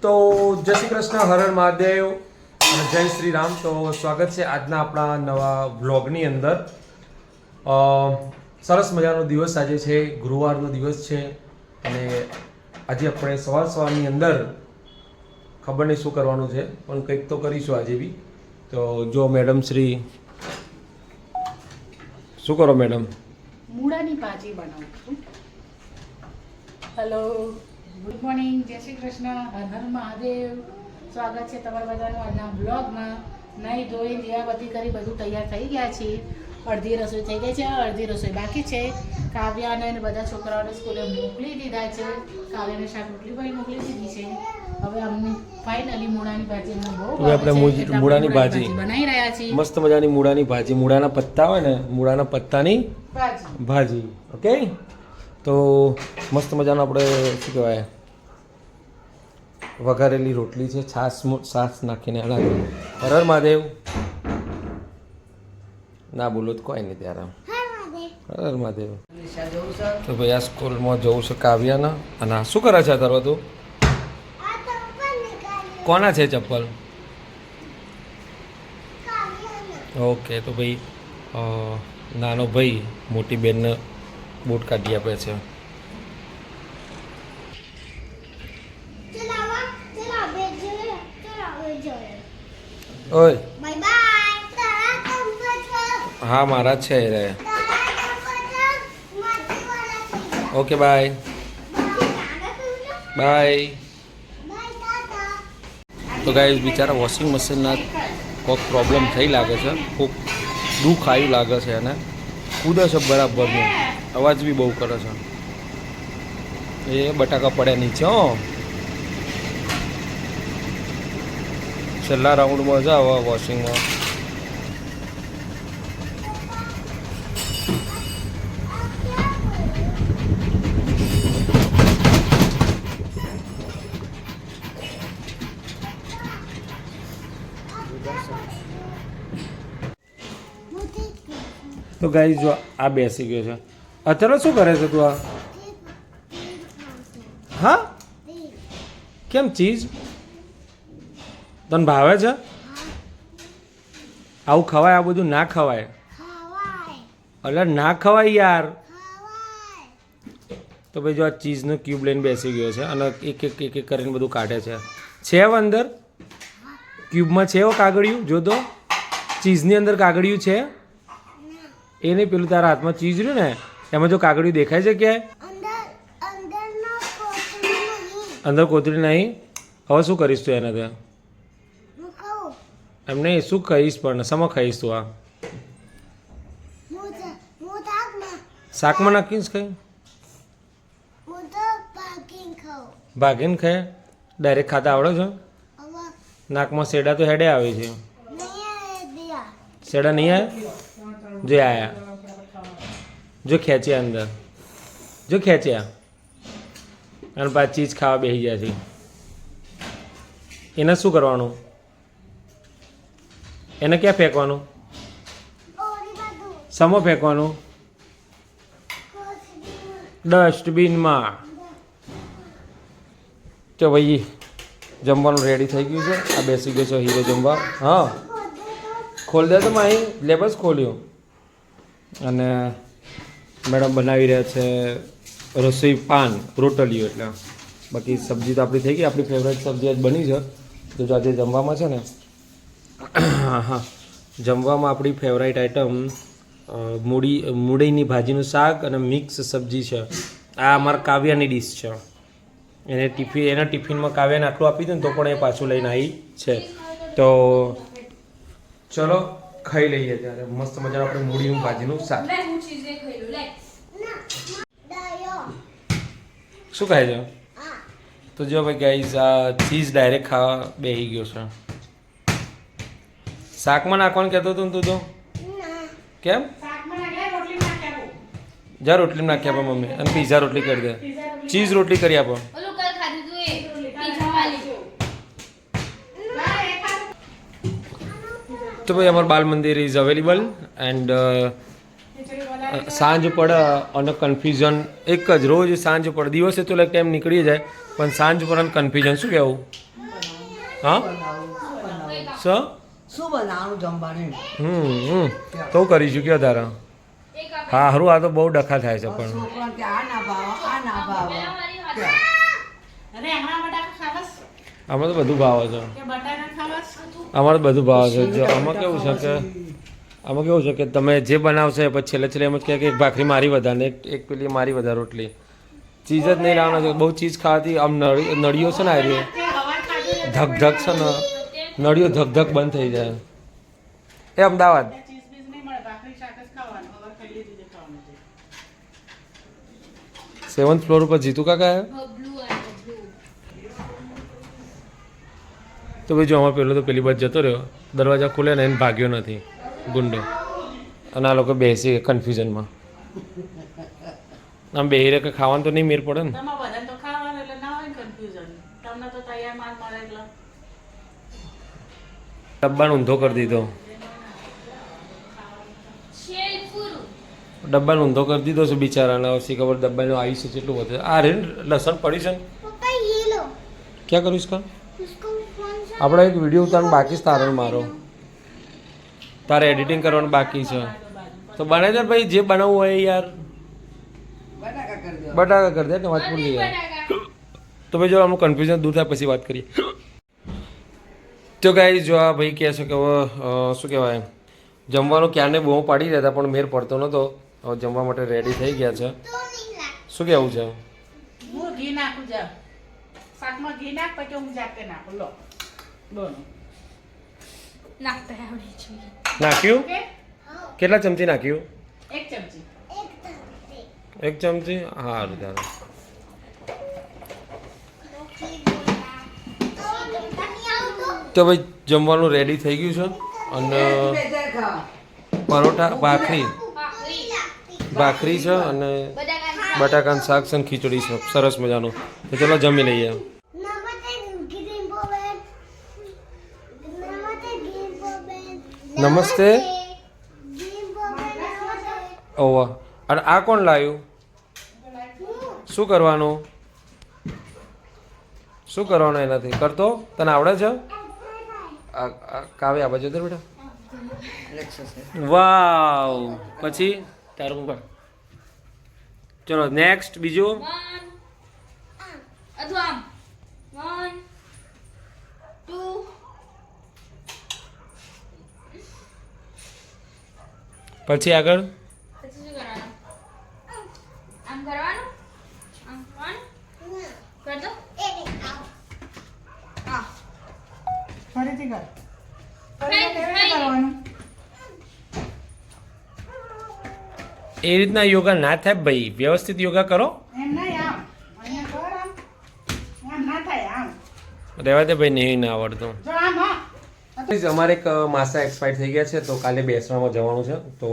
તો જય શ્રી કૃષ્ણ, હર હર મહાદેવ અને જય શ્રી રામ. તો સ્વાગત છે આજના આપણા નવા વ્લોગની અંદર. સરસ મજાનો દિવસ આજે છે, ગુરુવારનો દિવસ છે અને આજે આપણે સવારની અંદર ખબર નહીં શું કરવાનું છે, પણ કંઈક તો કરીશું આજે બી. તો જો મેડમ શ્રી શું કરો મેડમ? મૂળાની ભાજી બનાવું છું. હેલો, ગુડ મોર્નિંગ, જય શ્રી કૃષ્ણ, હર હર મહાદેવ. સ્વાગત છે તમારા બધાનું આજના બ્લોગમાં. નહીં ધોઈ દીવાબત્તી કરી બધું તૈયાર થઈ ગયા છે. અડધી રસોઈ થઈ ગઈ છે, અડધી રસોઈ બાકી છે. કાવ્યાને અને બધા છોકરાઓને સ્કૂલે મોકલી દીધા છે. કાવ્યાને શાક રોટલી પણ મોકલી દીધી છે. હવે અમને ફાઇનલી મૂળાની ભાજી અમને બહુ આપણે મૂળાની ભાજી બનાવી રહ્યા છીએ. મસ્ત મજાની મૂળાની ભાજી, મૂળાના પત્તા હોય ને, મૂળાના પત્તાની ભાજી. ઓકે, તો મસ્ત મજાનો આપણે શું કહેવાય વઘારેલી રોટલી છે, છાશ નાખીને. હર હર મહાદેવ ના બોલો તો કોઈ નહીં ત્યારે. હર હર મહાદેવ. તો ભાઈ આ સ્કૂલમાં જવું છે કાવ્યાના. અને શું કરે છે તારો તું? કોના છે ચપ્પલ? ઓકે, તો ભાઈ નાનો ભાઈ મોટી બેનને બૂટ કાઢી આપે છે. ઓય હા, મારા જ છે રે. Okay bye bye. તો ગાઈઝ બિચારા વોશિંગ મશીનના કોઈક પ્રોબ્લેમ થઈ લાગે છે, ખૂબ દુઃખ આવ્યું લાગે છે અને કૂદે છે બરાબરનું, અવાજ બી બહુ કરે છે. એ બટાકા પડ્યા નીચે. છેલ્લા રાઉન્ડમાં જાવ વોશિંગમાં. તો ગાઈઝ જો આ બેસી ગયો છે. અત્યારે શું કરે છે તું? આ હા, કેમ ચીઝ તને ભાવે છે? આવું ખવાય? આ બધું ના ખવાય. અરે ના ખવાય યાર. તો ભાઈ જો આ ચીઝનો ક્યુબ લઈને બેસી ગયો છે અને એક એક એક એક કરીને બધું કાઢે છે. છે અંદર ક્યુબમાં છે એવો કાગળિયું? જો તો ચીઝની અંદર કાગળિયું છે. એ નહીં, પેલું તારા હાથમાં ચીઝ રહ્યું ને એમાં જો કાગળિયું દેખાય છે ક્યાંય? અંદર કોથળી નહીં. હવે શું કરીશ તું એને? ત્યાં એમ નહીં, શું ખાઈશ? પણ શેમાં ખાઈશ તું? આ શાકમાં નાખીશ? ખાઈ ભાગીને ખાય? ડાયરેક્ટ ખાતા આવડે છે? નાકમાં શેડા તો હેડે આવે છે. શેડા નહીં આવે? જો આયા, જો ખેંચ્યા અંદર, જો ખેંચ્યા અને પાછી ચીજ ખાવા બેસી જાય છે. એને શું કરવાનું? એને ક્યાં ફેંકવાનું? સમો ફેંકવાનું? ડસ્ટબિનમાં. તો ભાઈ જમવાનું રેડી થઈ ગયું છે. આ બેસી ગયો છે હીરો જમવા. હા, ખોલ દે તો માહી. લે બસ ખોલ્યું. અને મેડમ બનાવી રહ્યા છે રસોઈ પાન, રોટલીઓ. એટલે બાકી સબ્જી તો આપણી થઈ ગઈ. આપણી ફેવરેટ સબ્જી આજ બની છે. તો જો આજે જમવામાં છે ને, હા, જમવામાં આપણી ફેવરેટ આઈટમ મૂળીની ભાજીનું શાક અને મિક્સ સબ્જી છે. આ અમારા કાવ્યાની ડીશ છે. એના ટિફિનમાં કાવ્યાને આટલું આપી દે ને તો પણ એ પાછું લઈને આવી છે. તો ચલો ખાઈ લઈએ ત્યારે. મસ્ત મજાનું આપણે મૂળીનું ભાજીનું શાક. શું ખાય છે? તો જો ભાઈ ગાઈઝ આ ચીઝ ડાયરેક્ટ ખાવા બેસી ગયો છે. શાકમાં નાખવાનું કહેતો હતો ને તું તો? કેમ? જા રોટલી નાખી આપો મમ્મી, અને પીઝા રોટલી કરી દે. ચીઝ રોટલી કરી આપો. તો ભાઈ અમારું બાલ મંદિર ઇઝ અવેલેબલ એન્ડ સાંજ પડે અને કન્ફ્યુઝન એક જ. રોજ સાંજ પડે, દિવસે તો લાઈક ટાઈમ નીકળી જાય પણ સાંજ પર કન્ફ્યુઝન. શું કહેવું? હા શું શું બનાવવાનું જમવાનું તો કરીશું કયો તારા હા હારું આ તો બહુ ડખા થાય છે પણ છોકરા કે આ ના ભાવ આ ના ભાવ અરે હમણાં બટાકા ખાવાસ આમાં તો બધું ભાવે છે કે બટાકા ખાવાસ અમારે બધું ભાવે છે જો આમાં કેવું છે કે તમે જે બનાવશો એ પછી છેલ્લે એમ જ કહે કે એક ભાખરી મારી વધારે એક પેલી મારી વધારે રોટલી ચીજ જ નહીં લાવવાના છે બહુ ચીજ ખાવાથી આમ નળીઓ છે ને આ રહી ધક ધક છે ને નળીઓ ધક ધક બંધ થઈ જાય એ અમદાવાદ ચીઝ બીઝ નહીં મળે ભાખરી શાક જ ખાવાનું હવે ખાઈ લીધું છે ખાવાનું છે 7th ફ્લોર ઉપર જીતુ કાકા આવ્યા તો ભાઈ જો અમારે પેલો તો પેલી બાજુ જતો રહ્યો દરવાજા ખુલે ને એને ભાગ્યો નથી ગુંડો અને આ લોકો બેસી કન્ફ્યુઝનમાં આમ બેહી રહે કે ખાવાનું તો નહીં મેર પડે ને તમારે બધાને તો ખાવાનું એટલે ના હોય કન્ફ્યુઝન તમને તો તૈયાર માલ મળે એટલે ડબ્બાનો ઊંધો કરી દીધો ડબ્બાનો ઊંધો કરી દીધો છે બિચારાને હવે શી ખબર ડબ્બાનું આયુષ્ય કેટલું વધે આ રે લસણ પડી છે ને ક્યાં કરું इसका આપણે એક વિડીયો ઉતારવાનું બાકી છે તારે મારો તારે એડિટિંગ કરવાનું બાકી છે તો બનાવી દે ભાઈ જે બનાવવું હોય યાર બટાકા કરી દો બટાકા કરી દે ને વાત ભૂલી ગયા તો ભાઈ જો આમનું કન્ફ્યુઝન દૂર થાય પછી વાત કરીએ તો ગાઈ જો આ ભાઈ કહે છે કે હવે શું કહેવાય જમવાનું ક્યારને બહુ પાડી રહેતા પણ મેર પડતો નહોતો હવે જમવા માટે રેડી થઈ ગયા છે શું કહેવું છે હું ઘી નાખું જા શાકમાં ઘી નાખ પછી હું જાતે નાખું લો દોનો નાખ્યું ઓકે કેટલા ચમચી નાખ્યું એક ચમચી એક ચમચી સારું ચાલો તો ભાઈ જમવાનું રેડી થઈ ગયું છે અને પરોઠા ભાખરી છે અને બટાકાનું શાક છે અને ખીચડી છે સરસ મજાનું તો ચલો જમી લઈએ નમસ્તે ઓવા અને આ કોણ લાવ્યું શું કરવાનું એનાથી કરતો તને આવડે છે કાવ્ય આ બાજુ બેટા વાવ પછી તારું કર ચલો નેક્સ્ટ બીજું પછી આગળ ફરીથી કર કરવાનું એ રીતના યોગા ના થાય ભાઈ વ્યવસ્થિત યોગા કરો એમ નહીં આમ અહીંયા કર આમ આમ ના થાય આમ રહેવા દે ભાઈ નહીં ના આવડતું જો આમ હા અમારે એક માસા એક્સપાયર થઈ ગયા છે તો કાલે બેસણામાં જવાનું છે તો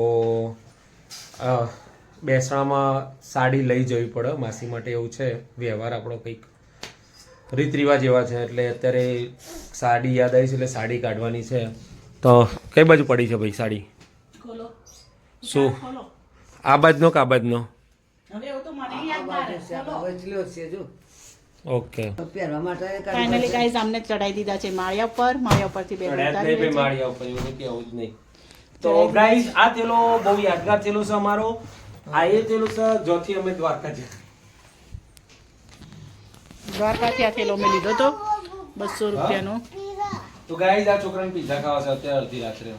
બેસણામાં સાડી લઈ જવી પડે માસી માટે એવું છે વ્યવહાર આપણો કંઈક રીત રિવાજ એવા છે એટલે અત્યારે સાડી યાદ આવી છે એટલે સાડી કાઢવાની છે તો કઈ બાજુ પડી છે ભાઈ સાડી ખોલો શું ખોલો આ બાજનો કે આ બાજનો હવે એવું તો મને યાદ ના રહે ખોલો વચલ્યો છે જો ઓકે પહેરવા માટે ફાઇનલી ગાઈઝ આમને ચડાઈ દીધા છે માળિયા ઉપરથી બે ઉતારી દે છે. તો ગાઈઝ આ તેલો બહુ યાદગાર તેલો છે અમારો આ એ તેલો છે જોથી અમે દ્વારકા છે દ્વારકાથી આ થેલો મેં લીધો તો 200 રૂપિયાનો. તો ગાઈઝ આ છોકરાને પીઝા ખાવા છે અત્યારે અડધી રાત્રે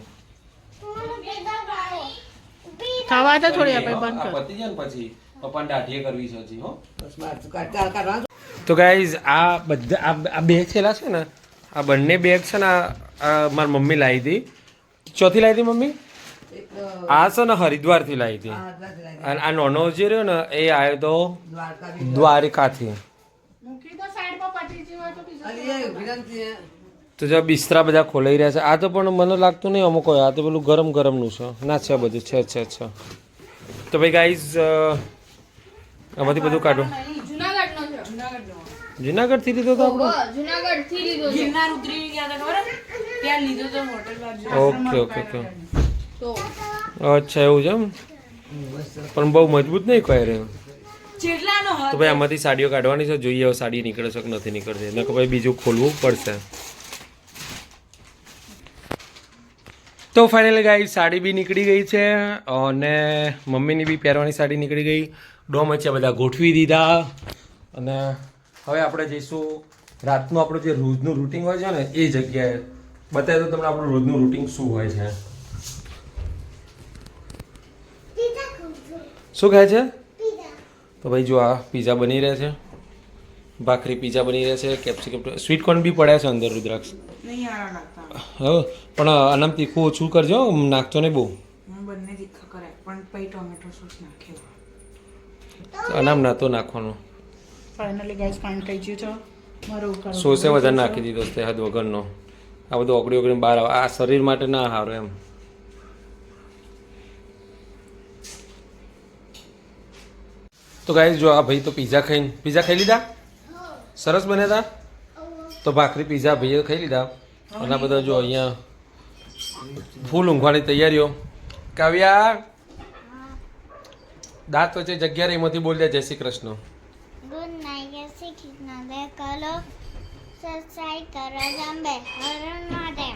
ખાવા તો થોડી આપણે બંધ આ કર. પતી જાય ને પછી પપ્પાને દાઢીએ કરવી છે હજી હો. બસ માર તો કાઢવા તો ગાઈઝ આ બધા આ બે થેલા છે ને આ બંને બેગ છે ને આ મારી મમ્મી લાવી હતી. ચોથી લાવી હતી મમ્મી એક આ છે ને હરિદ્વારથી લાવી હતી અને આ નાનો જે રહ્યો ને એ આવ્યો તો દ્વારકા દ્વારિકાથી. મૂકી દો સાઈડ પર પતી જીવો તો બીજું અલી એ વિનંતી તો જો બિસ્તરા બધા ખોલાઈ રહ્યા છે આ તો પણ મને લાગતું નહીં અમુક હોય આ તો પેલું ગરમ ગરમનું છે ના છે બધું છે તો ભાઈ ગાઈઝ આમાંથી બધું કાઢો. જુનાગઢથી લીધો તો આપણો ગિરનાર ઉતરી ગયા હતા ખબર ત્યાં લીધો તો હોટલ બાજુ ઓકે ઓકે ઓકે અચ્છા એવું છે એમ પણ બહુ મજબૂત નહીં કહે રહ્યો. ચેટલાનો તો ભાઈ આમાંથી સાડીઓ કાઢવાની છે જોઈએ હવે સાડી નીકળે છે કે નથી નીકળતી નકર ભાઈ બીજું ખોલવું પડશે. તો ફાઇનલી ગાઈ સાડી બી નીકળી ગઈ છે અને મમ્મીની બી પહેરવાની સાડી નીકળી ગઈ. ડોમ છે બધા ગોઠવી દીધા અને હવે આપણે જઈશું રાતનું આપણું જે રોજનું રૂટિન હોય છે ને એ જગ્યાએ બતાવી દો તમને આપણું રોજનું રૂટિન શું હોય છે. શું ખાય છે? તો ભાઈ જો આ પીઝા બની રહે છે, ભાખરી પીઝા બની રહે છે, કેપ્સિકમ સ્વીટ કોર્ન બી પડ્યા છે અંદર રુદ્રાક્ષ. નહીં હારા લાગતા. હવે પણ આનામ તીખું ઓછું કરજો, નાખતો નહીં બહુ. હું બંને તીખા કરે પણ પછી ટોમેટો સોસ નાખ્યો. આનામ નહોતો નાખવાનો. ફાઇનલી ગાઈસ કામ થઈ ગયું છે મારું ઉકાળો સોસે વધારે નાખી દીધો છે હદ વગરનો. આ બધું ઓગળી ઓગળીને બહાર આવે, આ શરીર માટે ના સારું એમ. તો ગાઈસ જો આ ભાઈ તો પીઝા ખાઈ લીધા, સરસ બન્યા હતા. તો ભાખરી પીઝા ભાઈએ ખાઈ લીધા અને આ બધા જો અહીંયા ફૂલ ઊંઘવાની તૈયારીઓ. કાવ્યા દાંત વચ્ચે જગ્યા રહી એમાંથી બોલ દે જય શ્રી કૃષ્ણ. ગુડ નાઇટ, જય શ્રી કૃષ્ણ. બે કરો સબસ્ક્રાઇબ કરો જંબે હરણ માટે.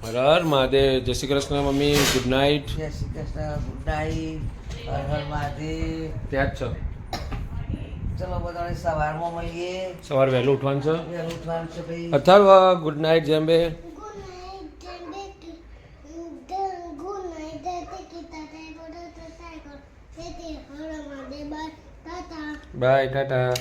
હર હર મહાદેવ. જય Shri Krishna mummy, good night. જય શ્રી કૃષ્ણ, ગુડ નાઇટ, હર હર મહાદેવ. ત્યાં જ છો. ચલો બધાને સવારમાં મળીએ. સવાર વહેલું ઉઠવાનું છે. વહેલું ઉઠવાનું છે ભાઈ. અથર્વ ગુડ નાઇટ જેમ્બે. ગુડ નાઇટ જંબે. ગુડ નાઇટ તે કીતા તે બોડો તો સાયકલ તે હરણ માટે બાય ટાટા. બાય ટાટા.